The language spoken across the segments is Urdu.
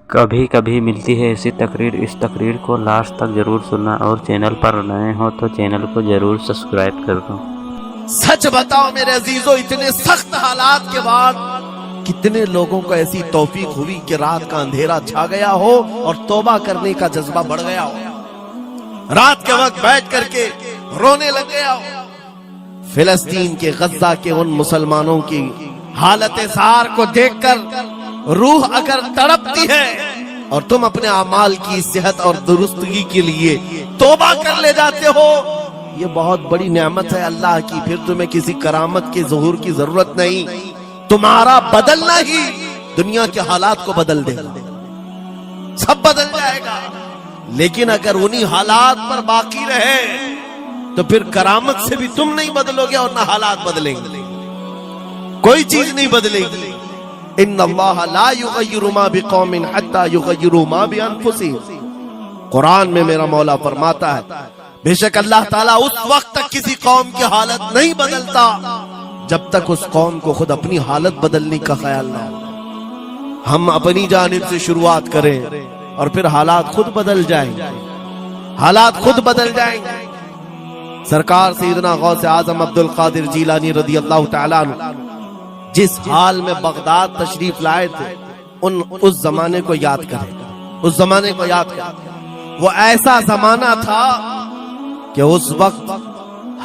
کبھی کبھی ملتی ہے ایسی تقریر، اس تقریر کو لاسٹ تک ضرور سننا، اور چینل پر نئے ہو تو چینل کو ضرور سبسکرائب کر دو۔ سچ بتاؤ میرے عزیزو، اتنے سخت حالات کے بعد کتنے لوگوں کو ایسی توفیق ہوئی کہ رات کا اندھیرا چھا گیا ہو اور توبہ کرنے کا جذبہ بڑھ گیا ہو، رات کے وقت بیٹھ کر کے رونے لگ گیا ہو۔ فلسطین کے غزہ کے ان مسلمانوں کی حالت زار کو دیکھ کر روح اگر تڑپتی ہے اور تم اپنے اعمال کی صحت اور درستگی کے لیے توبہ کر لے جاتے ہو، یہ بہت بڑی نعمت ہے اللہ کی۔ پھر تمہیں کسی کرامت کے ظہور کی ضرورت نہیں، تمہارا بدلنا ہی دنیا کے حالات کو بدل دے گا، سب بدل جائے گا۔ لیکن اگر انہی حالات پر باقی رہے تو پھر کرامت سے بھی تم نہیں بدلو گے اور نہ حالات بدلیں گے، کوئی چیز نہیں بدلے گی۔ ان اللہ لا یغیر ما بقوم حتی یغیروا ما بانفسہم، قرآن میں میرا مولا فرماتا ہے بے شک اللہ تعالیٰ اس وقت تک کسی قوم کی حالت نہیں بدلتا جب تک اس قوم کو خود اپنی حالت بدلنے کا خیال نہ ہو۔ ہم اپنی جانب سے شروعات کریں اور پھر حالات خود بدل جائیں گے، حالات خود بدل جائیں گے۔ سرکار سیدنا غوث اعظم عبد القادر جیلانی رضی اللہ تعالیٰ عنہ جس حال میں بغداد تشریف لائے تھے، اس زمانے کو یاد کریں، اس زمانے کو یاد کریں۔ وہ ایسا زمانہ تھا کہ اس وقت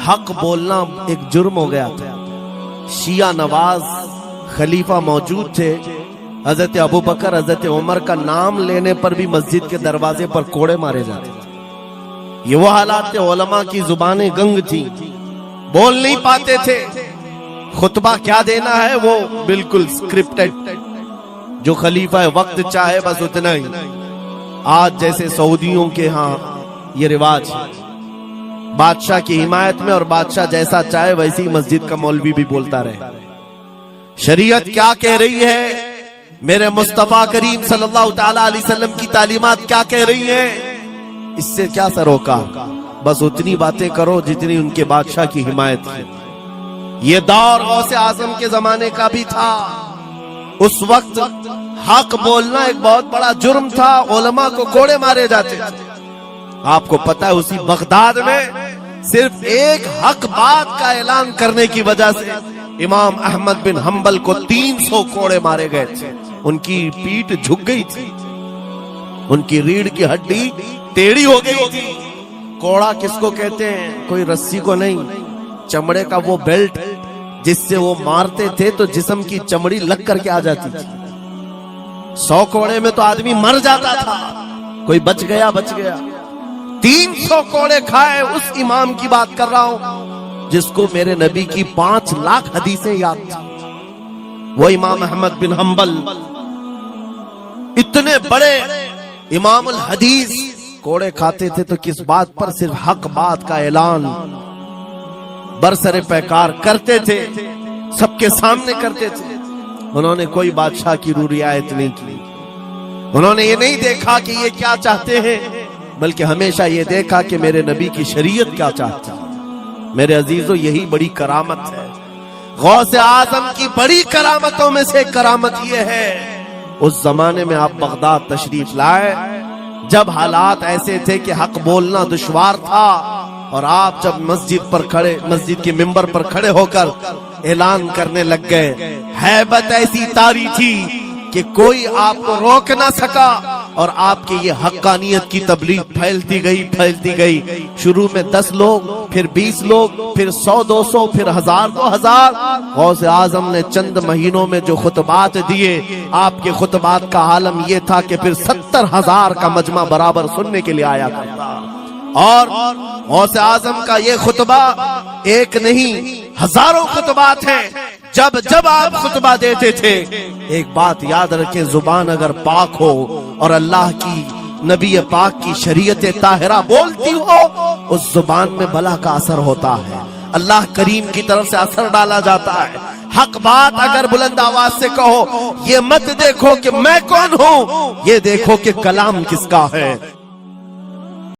حق بولنا ایک جرم ہو گیا تھا۔ شیعہ نواز خلیفہ موجود تھے، حضرت ابوبکر حضرت عمر کا نام لینے پر بھی مسجد کے دروازے پر کوڑے مارے جاتے تھے۔ یہ وہ حالات تھے، علماء کی زبانیں گنگ تھیں، بول نہیں پاتے تھے، خطبہ کیا دینا ہے وہ بالکل سکرپٹڈ، جو خلیفہ وقت چاہے بس اتنا ہی۔ آج جیسے سعودیوں کے ہاں یہ رواج ہے، بادشاہ کی حمایت میں، اور بادشاہ جیسا چاہے ویسی مسجد کا مولوی بھی بولتا رہے۔ شریعت کیا کہہ رہی ہے، میرے مصطفیٰ کریم صلی اللہ تعالی علیہ وسلم کی تعلیمات کیا کہہ رہی ہیں، اس سے کیا سروکار، بس اتنی باتیں کرو جتنی ان کے بادشاہ کی حمایت کی۔ یہ دور غوث اعظم کے زمانے کا بھی تھا، اس وقت حق بولنا ایک بہت بڑا جرم تھا، علماء کو کوڑے مارے جاتے تھے۔ آپ کو پتا ہے اسی بغداد میں صرف ایک حق بات کا اعلان کرنے کی وجہ سے امام احمد بن حنبل کو 300 کوڑے مارے گئے تھے، ان کی پیٹھ جھک گئی تھی، ان کی ریڑھ کی ہڈی ٹیڑھی ہو گئی تھی۔ کوڑا کس کو کہتے ہیں، کوئی رسی کو نہیں، چمڑے کا وہ بیلٹ جس سے وہ مارتے تھے تو جسم کی چمڑی لگ کر کے آ جاتی تھی۔ 100 کوڑے میں تو آدمی مر جاتا تھا، کوئی بچ گیا بچ گیا۔ 300 کوڑے کھائے اس امام کی بات کر رہا ہوں جس کو میرے نبی کی 5 لاکھ حدیثیں یاد تھی، وہ امام احمد بن حنبل، اتنے بڑے امام الحدیث کوڑے کھاتے تھے تو کس بات پر، صرف حق بات کا اعلان برسر پیکار کرتے تھے، سب کے سامنے کرتے تھے۔ انہوں نے کوئی بادشاہ کی رعایت نہیں کی، انہوں نے یہ نہیں دیکھا کہ یہ کیا چاہتے ہیں، بلکہ ہمیشہ یہ دیکھا کہ میرے نبی کی شریعت کیا چاہتی ہے۔ میرے عزیزو، یہی بڑی کرامت ہے۔ غوث اعظم کی بڑی کرامتوں میں سے کرامت یہ ہے، اس زمانے میں آپ بغداد تشریف لائے جب حالات ایسے تھے کہ حق بولنا دشوار تھا، اور آپ جب مسجد کے ممبر پر کھڑے ہو کر اعلان کرنے لگ گئے، ہیبت ایسی طاری تھی کہ کوئی آپ کو روک نہ سکا، اور آپ کی یہ حقانیت کی تبلیغ پھیلتی گئی۔ شروع میں 10 لوگ، پھر 20 لوگ، پھر 100 200، پھر 1000 2000۔ غوث اعظم نے چند مہینوں میں جو خطبات دیے، آپ کے خطبات کا عالم یہ تھا کہ پھر 70,000 کا مجمع برابر سننے کے لیے آیا کرتا۔ اور غوث اعظم کا یہ خطبہ ایک نہیں، ہزاروں خطبات ہیں۔ جب آپ خطبہ دیتے تھے، ایک بات یاد رکھیں، زبان اگر پاک ہو اور اللہ کی نبی پاک کی شریعت طاہرہ بولتی ہو، اس زبان میں بلا کا اثر ہوتا ہے، اللہ کریم کی طرف سے اثر ڈالا جاتا ہے۔ حق بات اگر بلند آواز سے کہو، یہ مت دیکھو کہ میں کون ہوں، یہ دیکھو کہ کلام کس کا ہے۔